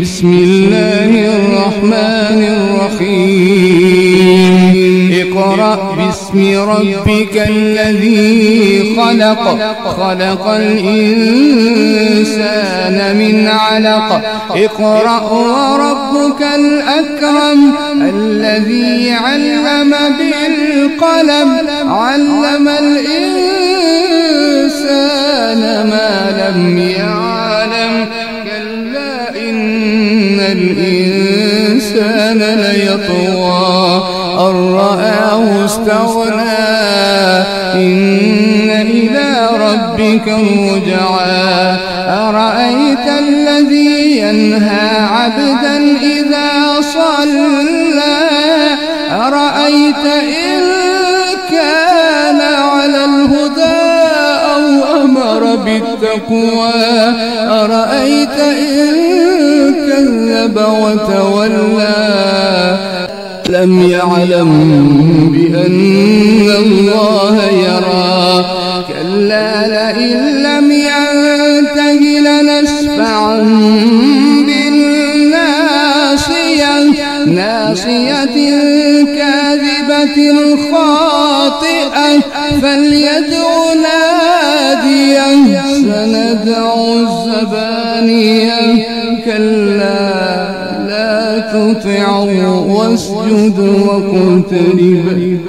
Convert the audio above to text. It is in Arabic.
بسم الله الرحمن الرحيم اقرأ باسم ربك الذي خلق خلق الإنسان من علق اقرأ وربك الأكرم الذي علم بالقلم علم الإنسان ما لم يعلم كلا إن الإنسان ليطغى أن رآه استغنى إن إلى ربك الرجعى أرأيت الذي ينهى عبدا إذا صلى أرأيت إن كان على الهدى أو أمر بالتقوى أرأيت إن كذب وتولى لم يعلم بأن الله يرى كلا لئن لم ينته لنسفعا بالناصية ناصية كاذبة خاطئة فليدع ناديه سندع الزبانية كلا لا تطعه واسجد واقترب